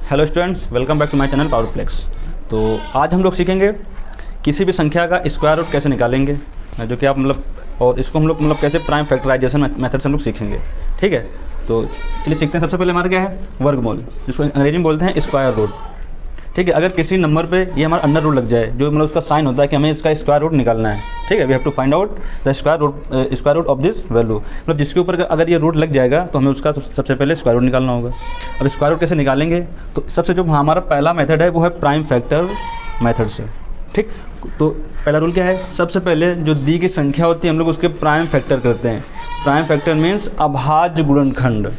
Hello students, welcome back to my channel Powerplex. तो आज हम लोग सीखेंगे किसी भी संख्या का स्क्वायर रूट कैसे निकालेंगे, जो कि आप और इसको हम लोग कैसे प्राइम फैक्टराइजेशन मेथड से हम लोग सीखेंगे। ठीक है, तो चलिए सीखते हैं। सबसे पहले हमारा क्या है, वर्गमूल, जिसको अंग्रेजी में बोलते हैं स्क्वायर रूट। ठीक है, अगर किसी नंबर पे ये हमारा अंडर रूट लग जाए, जो उसका साइन होता है कि हमें इसका स्क्वायर रूट निकालना है। ठीक है, we have to find out the square root of this value. जिसके ऊपर अगर ये रूट लग जाएगा तो हमें उसका सबसे पहले स्क्वायर रूट निकालना होगा। अब स्क्वायर रूट कैसे निकालेंगे, तो सबसे जो हमारा पहला मेथड है वो है प्राइम फैक्टर मेथड से। ठीक, तो पहला रूल क्या है, सबसे पहले जो दी की संख्या होती है हम लोग उसके प्राइम फैक्टर करते हैं। प्राइम फैक्टर मीन्स अभाज्य गुणनखंड।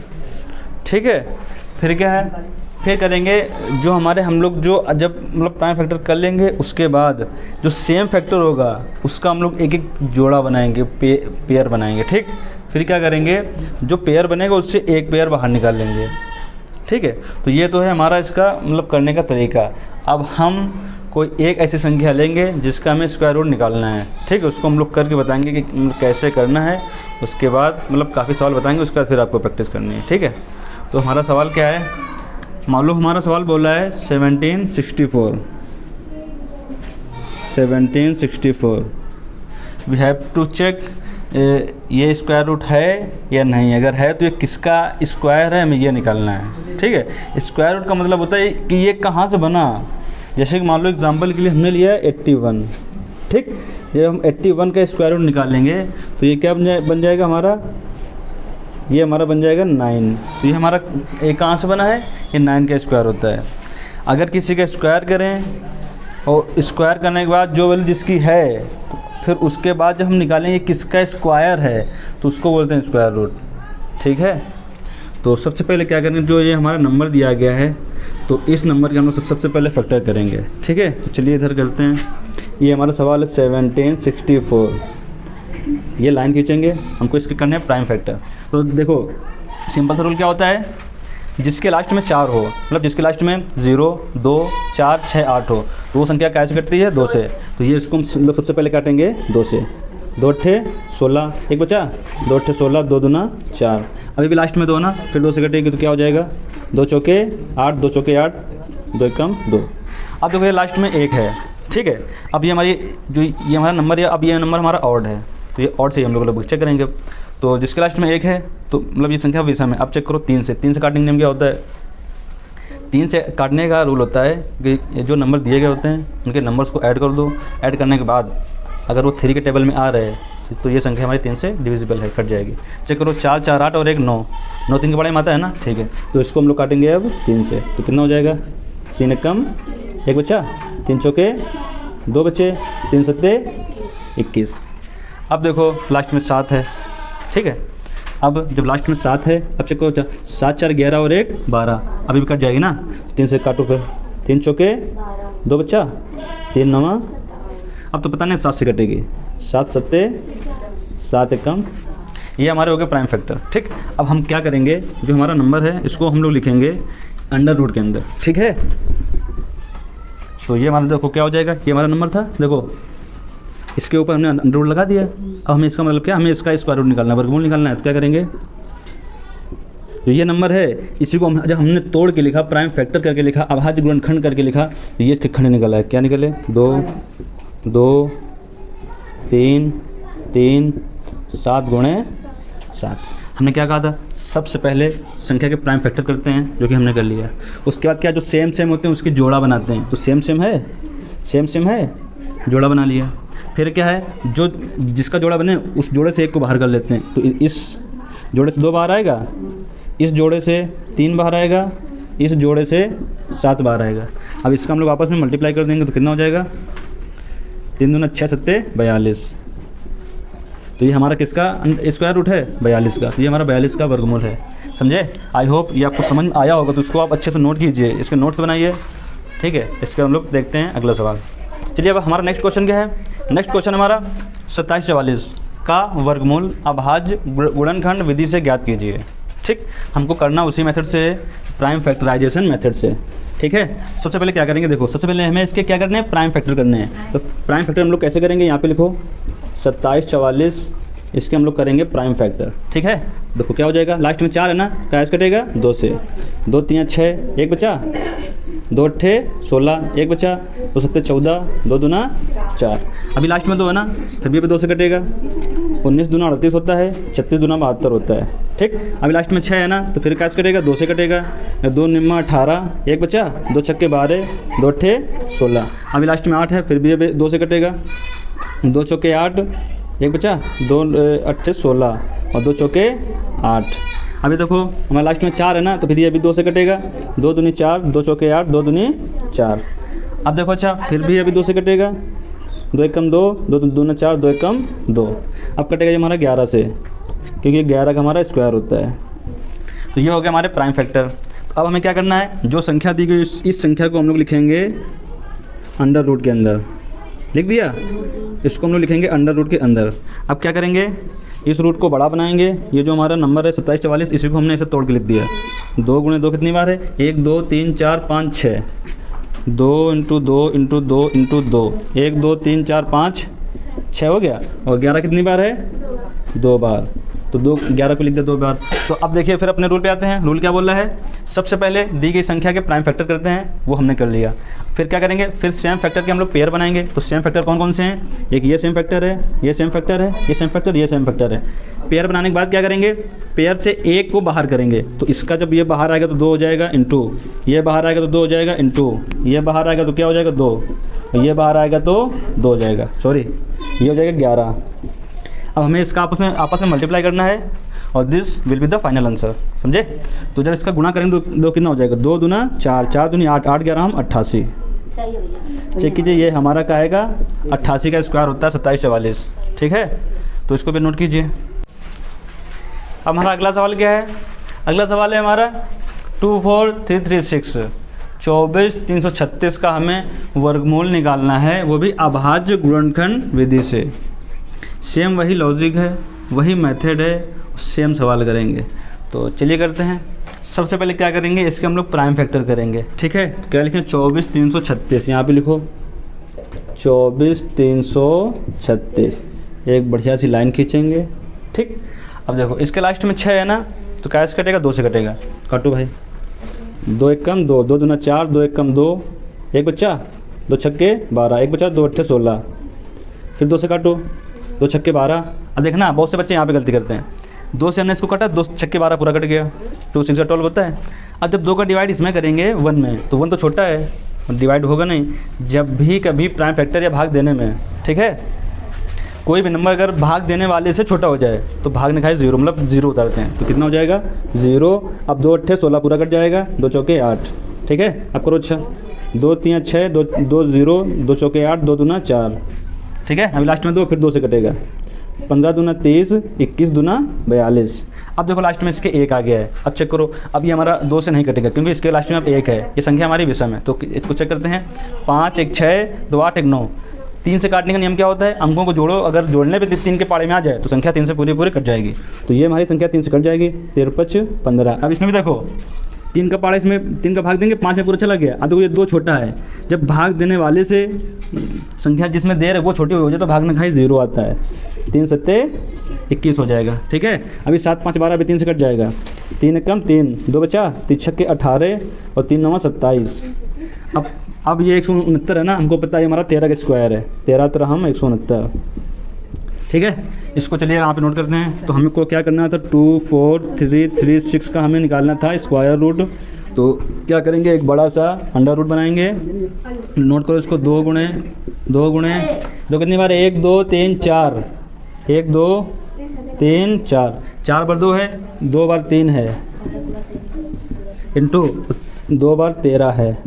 ठीक है, फिर क्या है, फिर करेंगे जो हमारे हम लोग जो जब प्राइम फैक्टर कर लेंगे उसके बाद जो सेम फैक्टर होगा उसका हम लोग एक एक जोड़ा बनाएंगे, पेयर बनाएंगे। ठीक, फिर क्या करेंगे, जो पेयर बनेगा उससे एक पेयर बाहर निकाल लेंगे। ठीक है, तो ये तो है हमारा इसका करने का तरीका। अब हम कोई एक ऐसी संख्या लेंगे जिसका हमें स्क्वायर रूट निकालना है। ठीक है, उसको हम लोग करके बताएंगे कि कैसे करना है। उसके बाद काफ़ी सवाल बताएंगे, उसके बाद फिर आपको प्रैक्टिस करनी है। ठीक है, तो हमारा सवाल क्या है, मान लो हमारा सवाल बोला है 1764। वी हैव टू चेक ये स्क्वायर रूट है या नहीं। अगर है तो ये किसका स्क्वायर है, हमें ये निकालना है। ठीक है, स्क्वायर रूट का मतलब होता है कि ये कहाँ से बना। जैसे कि मान लो एग्जांपल के लिए हमने लिया है 81। ठीक, जब हम 81 का स्क्वायर रूट निकालेंगे तो ये क्या बन जाएगा हमारा, ये हमारा बन जाएगा 9। तो ये हमारा एक कहाँ से बना है, ये 9 का स्क्वायर होता है। अगर किसी का स्क्वायर करें और स्क्वायर करने के बाद जो वैल्यू जिसकी है, फिर उसके बाद जब हम निकालेंगे किसका स्क्वायर है तो उसको बोलते हैं स्क्वायर रूट। ठीक है, तो सबसे पहले क्या करेंगे, जो ये हमारा नंबर दिया गया है तो इस नंबर के हम लोग सबसे पहले फैक्टर करेंगे। ठीक है, तो चलिए इधर करते हैं। ये हमारा सवाल है 1764। ये लाइन खींचेंगे, हमको इसके करने हैं प्राइम फैक्टर। तो देखो सिंपल सा रूल क्या होता है, जिसके लास्ट में 4 हो, जिसके लास्ट में 0, 2, 4, 6, 8 हो, तो वो संख्या कैसे कटती है, 2 से। तो ये इसको हम लोग सबसे पहले काटेंगे 2 से। 2 अट्ठे 16, एक बचा, 2 अट्ठे 16, 2 दूना 4। अभी भी लास्ट में 2 ना, फिर 2 से कटेगी तो क्या हो जाएगा, 2 चौके 8, 2 चौके 8, 2 एकम 2। अब देखो ये लास्ट में 1 है। ठीक है, अब ये हमारी जो ये हमारा नंबर है, अब ये नंबर हमारा ऑड है, तो ये ऑड से हम लोग चेक करेंगे। तो जिसके लास्ट में 1 है तो ये संख्या विषम है। अब चेक करो 3 से। 3 से काटने का नियम क्या होता है, 3 से काटने का रूल होता है कि जो नंबर दिए गए होते हैं उनके नंबर्स को ऐड कर दो। ऐड करने के बाद अगर वो 3 के टेबल में आ रहे हैं तो ये संख्या हमारी 3 से डिविजिबल है, कट जाएगी। चेक करो 4, 4, 8 और 1, 9। 9 3 के बड़े में आता है ना। ठीक है, तो इसको हम लोग काटेंगे अब 3 से। तो कितना हो जाएगा, 3 एकम 1 बचा, 3 चौके 2 बचे, 3 सत्ते 21। अब देखो लास्ट में 7 है। ठीक है, अब जब लास्ट में 7 है, अब चेक करो 7, 4, 11 और 1, 12। अभी भी कट जाएगी ना, 3 से काटो, फिर 3 चौके 2 बच्चा, 3 9। अब तो पता नहीं 7 से कटेगी, 7 सत्ते 7 एकम। ये हमारे हो गए प्राइम फैक्टर। ठीक, अब हम क्या करेंगे, जो हमारा नंबर है इसको हम लोग लिखेंगे अंडर रूट के अंदर। ठीक है, तो ये हमारा देखो क्या हो जाएगा, ये हमारा नंबर था, देखो इसके ऊपर हमने अंडर रूट लगा दिया। अब हमें इसका मतलब क्या, हमें इसका स्क्वायर रूट निकालना है, वर्गमूल निकालना है। तो क्या करेंगे, तो ये नंबर है, इसी को जब हमने तोड़ के लिखा, प्राइम फैक्टर करके लिखा, अभाज्य गुणनखंड करके लिखा, तो ये इसके खंड निकला है। क्या निकले, 2, 2, 3, 3, 7 गुणे 7। हमने क्या कहा था, सबसे पहले संख्या के प्राइम फैक्टर करते हैं, जो कि हमने कर लिया। उसके बाद क्या, जो सेम सेम होते हैं उसकी जोड़ा बनाते हैं। तो सेम सेम है, जोड़ा बना लिया। फिर क्या है, जो जिसका जोड़ा बने उस जोड़े से 1 को बाहर कर लेते हैं। तो इस जोड़े से 2 बाहर आएगा, इस जोड़े से 3 बाहर आएगा, इस जोड़े से 7 बाहर आएगा। अब इसका हम लोग आपस में मल्टीप्लाई कर देंगे तो कितना हो जाएगा, 3 दूना 6 सत्ते 42। तो ये हमारा किसका स्क्वायर रूट है, 42 का। तो ये हमारा 42 का वर्गमूल है। समझे, आई होप ये आपको समझ में आया होगा। तो इसको आप अच्छे से नोट कीजिए, इसके नोट्स बनाइए। ठीक है, इसके हम लोग देखते हैं अगला सवाल। चलिए अब हमारा नेक्स्ट क्वेश्चन क्या है, नेक्स्ट क्वेश्चन हमारा 2744 का वर्गमूल अभाज्य गुणनखंड विधि से ज्ञात कीजिए। ठीक, हमको करना उसी मेथड से, प्राइम फैक्टराइजेशन मेथड से। ठीक है, सबसे पहले क्या करेंगे, देखो सबसे पहले हमें इसके क्या करने हैं, प्राइम फैक्टर करने हैं। तो प्राइम फैक्टर हम लोग कैसे करेंगे, यहाँ पे लिखो 2744 इसके हम लोग करेंगे प्राइम फैक्टर, ठीक है। देखो क्या हो जाएगा, लास्ट में 4 है ना, कैश कटेगा 2 से, 2 3 6, 1 बचा, 2 8 16, 1 बचा, 2 7 14, 2 दूना 4, अभी लास्ट में 2 है ना, फिर भी 2 से कटेगा, 19 दूना 38 होता है, 36 दूना 72 होता है, ठीक। अभी लास्ट में 6 है ना, तो फिर कैश कटेगा 2 से कटेगा, 2 निम्मा 18, 1 बचा, 2 छक्के 12, 2 8 16, अभी लास्ट में 8 है, फिर भी 2 से कटेगा, 2 चौके 8, 1 बचा, 2 8 16 और 2 चौके 8। अभी देखो हमारा लास्ट में 4 है ना, तो फिर ये भी 2 से कटेगा, 2 दूनी 4, 2 चौके 8, 2 दूनी 4। अब देखो अच्छा, फिर भी अभी 2 से कटेगा, 2 1 कम 2, 2 दूना 4, 2 1 कम 2। अब कटेगा ये हमारा 11 से, क्योंकि 11 का हमारा स्क्वायर होता है। तो ये हो गया हमारे प्राइम फैक्टर। तो अब हमें क्या करना है, जो संख्या दी गई इस संख्या को हम लोग लिखेंगे अंडर रूट के अंदर, लिख दिया, इसको हम लोग लिखेंगे अंडर रूट के अंदर। अब क्या करेंगे, इस रूट को बड़ा बनाएंगे, ये जो हमारा नंबर है 27 44, इसी को हमने ऐसे तोड़ के लिख दिया। 2 गुणे 2 कितनी बार है, 1 2 3 4 5 6, 2 × 2 × 2 × 2, 1 2 3 4 5 6 हो गया। और 11 कितनी बार है, 2 बार, तो 11 को लिख दिया 2 बार। तो अब देखिए फिर अपने रूल पे आते हैं। रूल क्या बोल रहा है, सबसे पहले दी गई संख्या के प्राइम फैक्टर करते हैं, वो हमने कर लिया। फिर क्या करेंगे, फिर सेम फैक्टर के हम लोग पेयर बनाएंगे। तो सेम फैक्टर कौन कौन से हैं, एक ये सेम फैक्टर है, ये सेम फैक्टर है, ये सेम फैक्टर, ये सेम फैक्टर है। पेयर बनाने के बाद क्या करेंगे, पेयर से एक को बाहर करेंगे। तो इसका जब ये बाहर आएगा तो 2 हो जाएगा इंटू, ये बाहर आएगा तो 2 हो जाएगा इंटू, ये बाहर आएगा तो क्या हो जाएगा 2, और ये बाहर आएगा तो 2 हो जाएगा, सॉरी ये हो जाएगा 11। अब हमें इसका आपस में मल्टीप्लाई करना है और this will be the final answer, समझे। तो जब इसका गुणा करेंगे तो 2 कितना हो जाएगा, 2 दूना 4, 4 दूनी 8, 8 11 हम 88। चेक कीजिए, ये हमारा क्या आएगा, 88 का स्क्वायर होता है 27 44, ठीक है। तो इसको भी नोट कीजिए। अब हमारा अगला सवाल क्या है, अगला सवाल है हमारा 24336, 24 336 का हमें वर्गमूल निकालना है, वो भी अभाज्य गुणनखंड विधि से। सेम वही लॉजिक है, वही मेथड है, सेम सवाल करेंगे। तो चलिए करते हैं। सबसे पहले क्या करेंगे, इसके हम लोग प्राइम फैक्टर करेंगे, ठीक है। क्या लिखें, 24 336, यहाँ पे लिखो 24 336, एक बढ़िया सी लाइन खींचेंगे, ठीक। अब देखो इसके लास्ट में 6 है ना, तो कैसे कटेगा, 2 से कटेगा, काटो भाई, 2 1 कम 2, 2 दूना 4, 2 1 कम 2, 1 बच्चा, 2 छक्के 12, 1 बचा, 2 8 16, फिर 2 से काटो, 2 छक्के 12। अब देखना बहुत से बच्चे यहाँ पे गलती करते हैं, 2 से हमने इसको काटा, 2 छक्के 12 पूरा कट गया, 2 6 12 होता है। अब जब 2 का डिवाइड इसमें करेंगे 1 में, तो 1 तो छोटा है, डिवाइड होगा नहीं। जब भी कभी प्राइम फैक्टर या भाग देने में, ठीक है, कोई भी नंबर अगर भाग देने वाले से छोटा हो जाए तो भाग निकाय 0, मतलब 0 उतारते हैं, तो कितना हो जाएगा 0। अब 2 8 16 पूरा कट जाएगा, 2 चौके 8, ठीक है। अब करो अच्छा, 2 3 6, 2 2 0, 2 चौके 8, 2 दूना 4, ठीक है। अभी लास्ट में 2, फिर 2 से कटेगा, 15 दूना 30, 21 दूना 42। अब देखो लास्ट में इसके 1 आ गया है। अब चेक करो, अब ये हमारा 2 से नहीं कटेगा क्योंकि इसके लास्ट में अब 1 है, ये संख्या हमारी विषम है। तो इसको चेक करते हैं, 5 1 6, 2 8 1 9। 3 से काटने का नियम क्या होता है, अंकों को जोड़ो, अगर जोड़ने पे 3 के पाड़े में आ जाए तो संख्या 3 से पूरी कट जाएगी। तो ये हमारी संख्या 3 से कट जाएगी, 13 5 15। अब इसमें भी देखो 3 का पाड़ा, इसमें 3 का भाग देंगे, 5 में पूरा चला गया। अब देखो ये 2 छोटा है, जब भाग देने वाले से संख्या जिसमें देर है वो छोटी हो जाए तो भागने का 0 आता है, 3 7 21 हो जाएगा, ठीक है। अभी 7 5 12, अभी 3 से कट जाएगा, 3 कम 3, 2 बचा, 3 छक्के 18 और 3 9 27। अब ये 169 है ना, हमको पता है हमारा 13 का स्क्वायर है, 13 13 हम 169, ठीक है। इसको चलिए यहाँ पे नोट करते हैं। तो हमको क्या करना था, 24336 का हमें निकालना था स्क्वायर रूट। तो क्या करेंगे, एक बड़ा सा अंडर रूट बनाएंगे, नोट करो इसको, 2 गुणे 2 कितनी बार, 1 2 3 4, 1 2 3 4, 4 बार 2 है, 2 बार 3 है, इंटू 2 बार 13 है,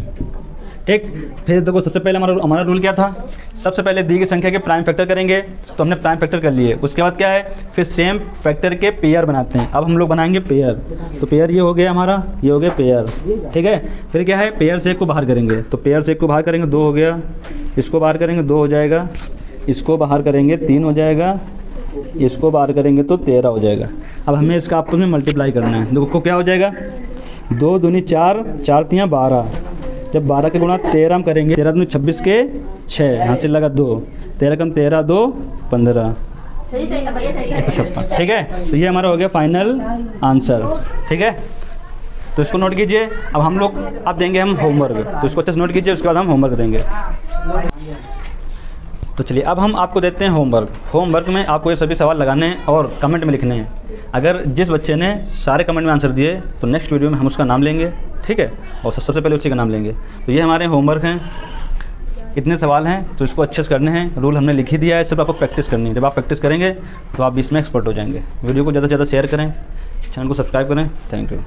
ठीक। फिर देखो सबसे पहले हमारा रूल क्या था, सबसे पहले दी गई संख्या के प्राइम फैक्टर करेंगे। तो हमने प्राइम फैक्टर कर लिए, उसके बाद क्या है, फिर सेम फैक्टर के पेयर बनाते हैं। अब हम लोग बनाएंगे पेयर। तो पेयर ये हो गया हमारा, ये हो गया पेयर, ठीक है। फिर क्या है, पेयर से 1 को बाहर करेंगे, तो पेयर से 1 को बाहर करेंगे, 2 हो गया, इसको बाहर करेंगे 2 हो जाएगा, इसको बाहर करेंगे 3 हो जाएगा, इसको बाहर करेंगे तो 13 हो जाएगा। अब हमें इसका आपस में मल्टीप्लाई करना है। देखो क्या हो जाएगा, 2 दूनी 4, 4 3 12, जब 12 के गुणा 13 हम करेंगे, 13 दूनी 26 के 6, हासिल लगा 2, 13 कम 13 2 15, 156। ठीक है, तो ये हमारा हो गया फाइनल आंसर। ठीक है, तो इसको नोट कीजिए। अब हम लोग अब देंगे हम होमवर्क, तो इसको अच्छे से नोट कीजिए, उसके बाद हम होमवर्क देंगे। तो चलिए अब हम आपको देते हैं होमवर्क। होमवर्क में आपको ये सभी सवाल लगाने हैं और कमेंट में लिखने हैं। अगर जिस बच्चे ने सारे कमेंट में आंसर दिए तो नेक्स्ट वीडियो में हम उसका नाम लेंगे। ठीक है, और सबसे पहले उसी का नाम लेंगे। तो ये हमारे होमवर्क हैं, इतने सवाल हैं, तो इसको अच्छे से करने हैं। रूल हमने लिख ही दिया है, सिर्फ आपको प्रैक्टिस करनी है। जब आप प्रैक्टिस करेंगे तो आप इसमें एक्सपर्ट हो जाएंगे। वीडियो को ज़्यादा से ज़्यादा शेयर करें, चैनल को सब्सक्राइब करें। Thank you.